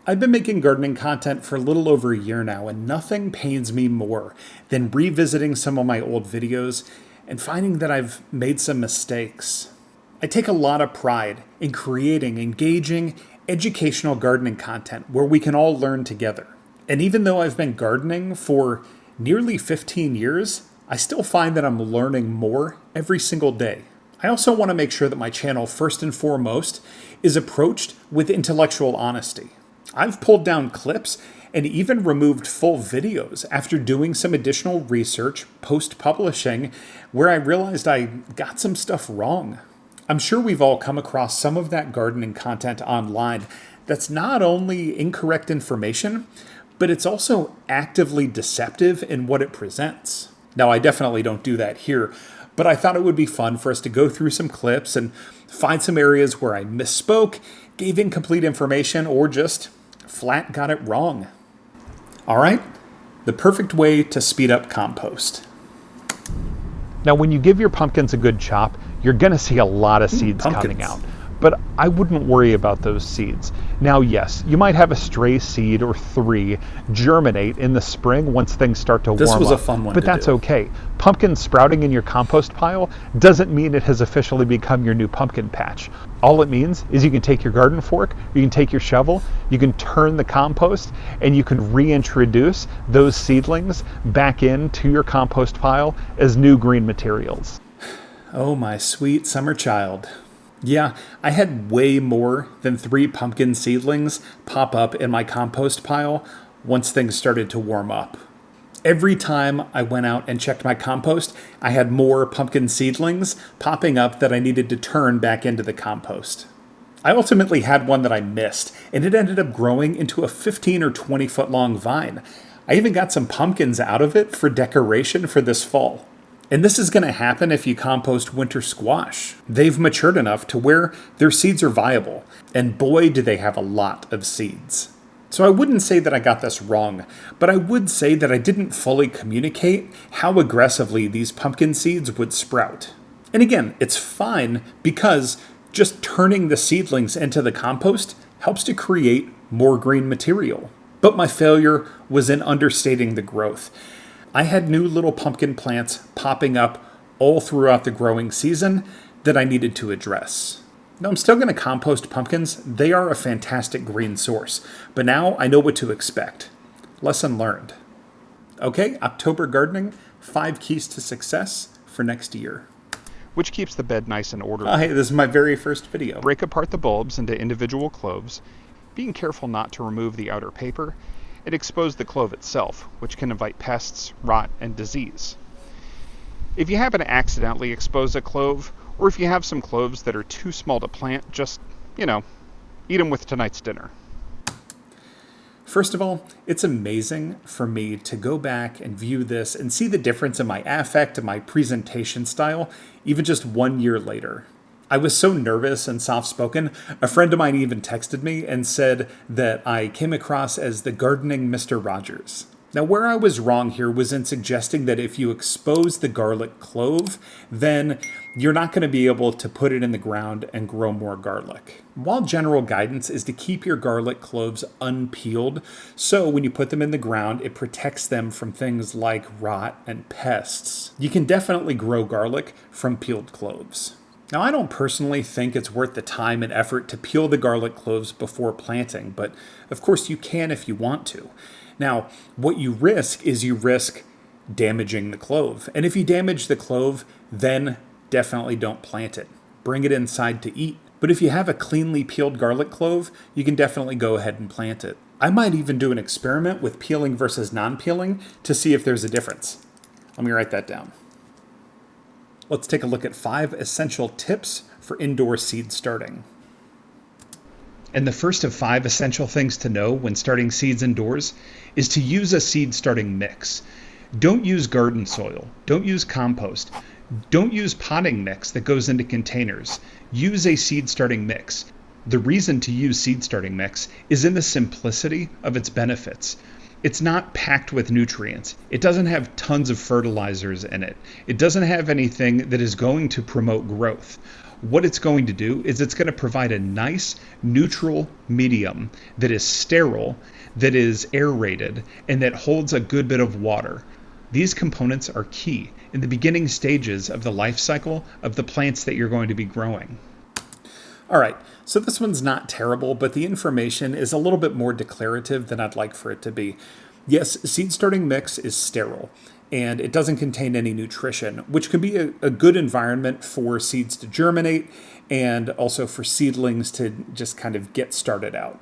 I've been making gardening content for a little over a year now, and nothing pains me more than revisiting some of my old videos and finding that I've made some mistakes. I take a lot of pride in creating engaging, educational gardening content where we can all learn together. And even though I've been gardening for nearly 15 years, I still find that I'm learning more every single day. I also want to make sure that my channel, first and foremost, is approached with intellectual honesty. I've pulled down clips and even removed full videos after doing some additional research post-publishing where I realized I got some stuff wrong. I'm sure we've all come across some of that gardening content online that's not only incorrect information, but it's also actively deceptive in what it presents. Now, I definitely don't do that here, but I thought it would be fun for us to go through some clips and find some areas where I misspoke, gave incomplete information, or just flat got it wrong. All right, the perfect way to speed up compost. Now, when you give your pumpkins a good chop, you're going to see a lot of seeds coming out. But I wouldn't worry about those seeds. Now, yes, you might have a stray seed or three germinate in the spring once things start to warm up. This was a fun one but to that's do. okay. Pumpkin sprouting in your compost pile doesn't mean it has officially become your new pumpkin patch. All it means is you can take your garden fork, you can take your shovel, you can turn the compost, and you can reintroduce those seedlings back into your compost pile as new green materials. Oh, my sweet summer child. Yeah, I had way more than 3 pumpkin seedlings pop up in my compost pile once things started to warm up. Every time I went out and checked my compost, I had more pumpkin seedlings popping up that I needed to turn back into the compost. I ultimately had one that I missed, and it ended up growing into a 15 or 20 foot long vine. I even got some pumpkins out of it for decoration for this fall. And this is going to happen if you compost winter squash. They've matured enough to where their seeds are viable, and boy, do they have a lot of seeds. So I wouldn't say that I got this wrong, but I would say that I didn't fully communicate how aggressively these pumpkin seeds would sprout. And again, it's fine because just turning the seedlings into the compost helps to create more green material. But my failure was in understating the growth. I had new little pumpkin plants popping up all throughout the growing season that I needed to address. Now, I'm still going to compost pumpkins. They are a fantastic green source, but now I know what to expect. Lesson learned. Okay, October gardening, 5 keys to success for next year. Which keeps the bed nice and orderly. Hey, this is my very first video. Break apart the bulbs into individual cloves, being careful not to remove the outer paper, and expose the clove itself, which can invite pests, rot, and disease. If you happen to accidentally expose a clove, or if you have some cloves that are too small to plant, just, eat them with tonight's dinner. First of all, it's amazing for me to go back and view this and see the difference in my affect and my presentation style, even just 1 year later. I was so nervous and soft-spoken, a friend of mine even texted me and said that I came across as the gardening Mr. Rogers. Now, where I was wrong here was in suggesting that if you expose the garlic clove, then you're not going to be able to put it in the ground and grow more garlic. While general guidance is to keep your garlic cloves unpeeled, so when you put them in the ground, it protects them from things like rot and pests. You can definitely grow garlic from peeled cloves. Now, I don't personally think it's worth the time and effort to peel the garlic cloves before planting, but of course you can if you want to. Now, what you risk is damaging the clove. And if you damage the clove, then definitely don't plant it. Bring it inside to eat. But if you have a cleanly peeled garlic clove, you can definitely go ahead and plant it. I might even do an experiment with peeling versus non-peeling to see if there's a difference. Let me write that down. Let's take a look at 5 essential tips for indoor seed starting. And the first of 5 essential things to know when starting seeds indoors is to use a seed starting mix. Don't use garden soil. Don't use compost. Don't use potting mix that goes into containers. Use a seed starting mix. The reason to use seed starting mix is in the simplicity of its benefits. It's not packed with nutrients. It doesn't have tons of fertilizers in it. It doesn't have anything that is going to promote growth. what it's going to do is it's going to provide a nice neutral medium that is sterile, that is aerated, and that holds a good bit of water. These components are key in the beginning stages of the life cycle of the plants that you're going to be growing. All right, so this one's not terrible, but the information is a little bit more declarative than I'd like for it to be. Yes, seed starting mix is sterile, and it doesn't contain any nutrition, which can be a good environment for seeds to germinate and also for seedlings to just kind of get started out.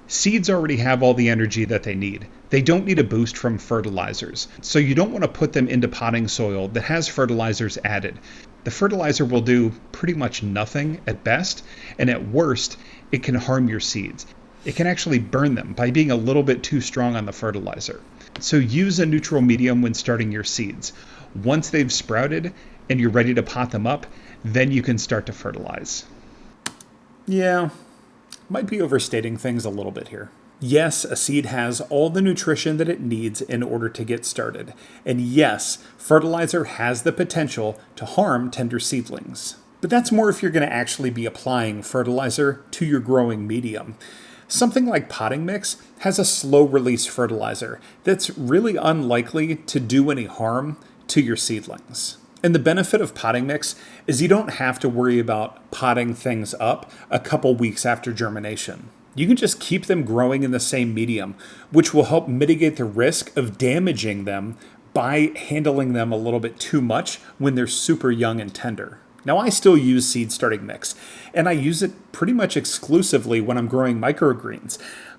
Seeds already have all the energy that they need. They don't need a boost from fertilizers, so you don't want to put them into potting soil that has fertilizers added. The fertilizer will do pretty much nothing at best, and at worst, it can harm your seeds. It can actually burn them by being a little bit too strong on the fertilizer. So use a neutral medium when starting your seeds. Once they've sprouted and you're ready to pot them up, then you can start to fertilize. Yeah, might be overstating things a little bit here. Yes, a seed has all the nutrition that it needs in order to get started. And yes, fertilizer has the potential to harm tender seedlings. But that's more if you're going to actually be applying fertilizer to your growing medium. Something like potting mix has a slow release fertilizer that's really unlikely to do any harm to your seedlings. And the benefit of potting mix is you don't have to worry about potting things up a couple weeks after germination. You can just keep them growing in the same medium, which will help mitigate the risk of damaging them by handling them a little bit too much when they're super young and tender. Now, I still use seed starting mix, and I use it pretty much exclusively when I'm growing microgreens.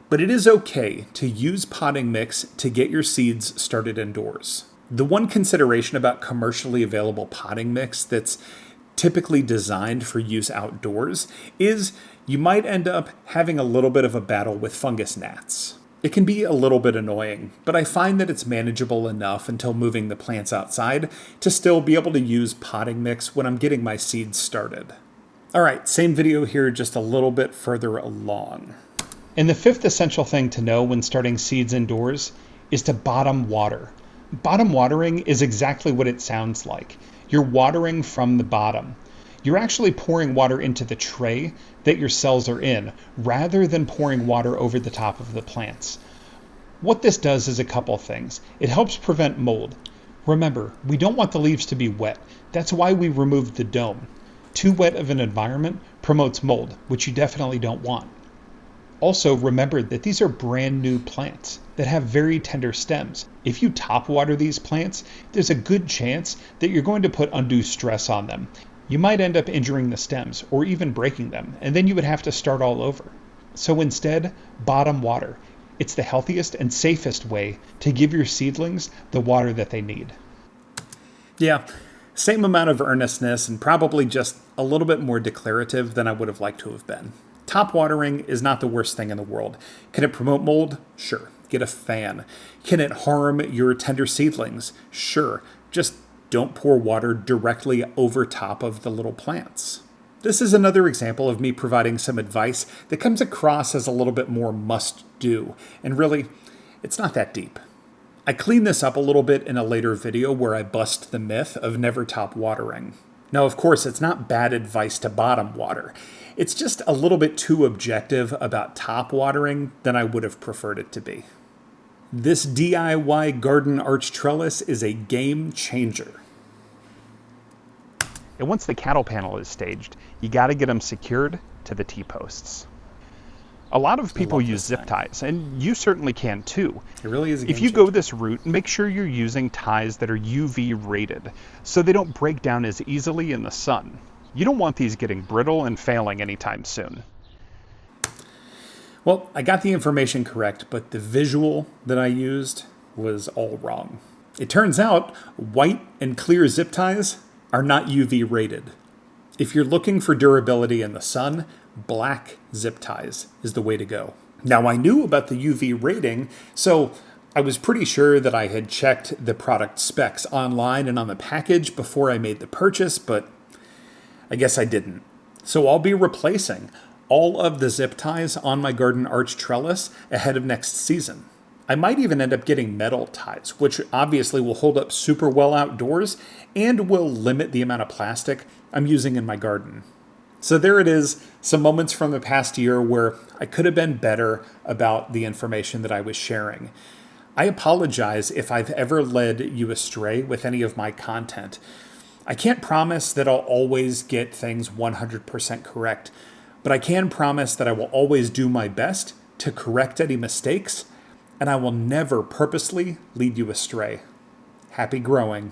But it is okay to use potting mix to get your seeds started indoors. The one consideration about commercially available potting mix that's typically designed for use outdoors is you might end up having a little bit of a battle with fungus gnats. It can be a little bit annoying, but I find that it's manageable enough until moving the plants outside to still be able to use potting mix when I'm getting my seeds started. All right, same video here, just a little bit further along. And the fifth essential thing to know when starting seeds indoors is to bottom water. Bottom watering is exactly what it sounds like. You're watering from the bottom. You're actually pouring water into the tray that your cells are in, rather than pouring water over the top of the plants. What this does is a couple things. It helps prevent mold. Remember, we don't want the leaves to be wet. That's why we removed the dome. Too wet of an environment promotes mold, which you definitely don't want. Also, remember that these are brand new plants that have very tender stems. If you top water these plants, there's a good chance that you're going to put undue stress on them. You might end up injuring the stems or even breaking them, and then you would have to start all over. So instead, bottom water. It's the healthiest and safest way to give your seedlings the water that they need. Yeah, same amount of earnestness and probably just a little bit more declarative than I would have liked to have been. Top watering is not the worst thing in the world. Can it promote mold? Sure. Get a fan. Can it harm your tender seedlings? Sure. Just don't pour water directly over top of the little plants. This is another example of me providing some advice that comes across as a little bit more must-do, and really, it's not that deep. I clean this up a little bit in a later video where I bust the myth of never top watering. Now, of course, it's not bad advice to bottom water. It's just a little bit too objective about top watering than I would have preferred it to be. This DIY garden arch trellis is a game changer. And once the cattle panel is staged, you got to get them secured to the T-posts. A lot of people use zip ties, and you certainly can too. It really is a game If you changer. go this route, make sure you're using ties that are UV rated, so they don't break down as easily in the sun. You don't want these getting brittle and failing anytime soon. Well, I got the information correct, but the visual that I used was all wrong. It turns out white and clear zip ties are not UV rated. If you're looking for durability in the sun, black zip ties is the way to go. Now, I knew about the UV rating, so I was pretty sure that I had checked the product specs online and on the package before I made the purchase, but I guess I didn't. So I'll be replacing all of the zip ties on my garden arch trellis ahead of next season. I might even end up getting metal ties, which obviously will hold up super well outdoors and will limit the amount of plastic I'm using in my garden. So there it is, some moments from the past year where I could have been better about the information that I was sharing. I apologize if I've ever led you astray with any of my content. I can't promise that I'll always get things 100% correct, but I can promise that I will always do my best to correct any mistakes, and I will never purposely lead you astray. Happy growing.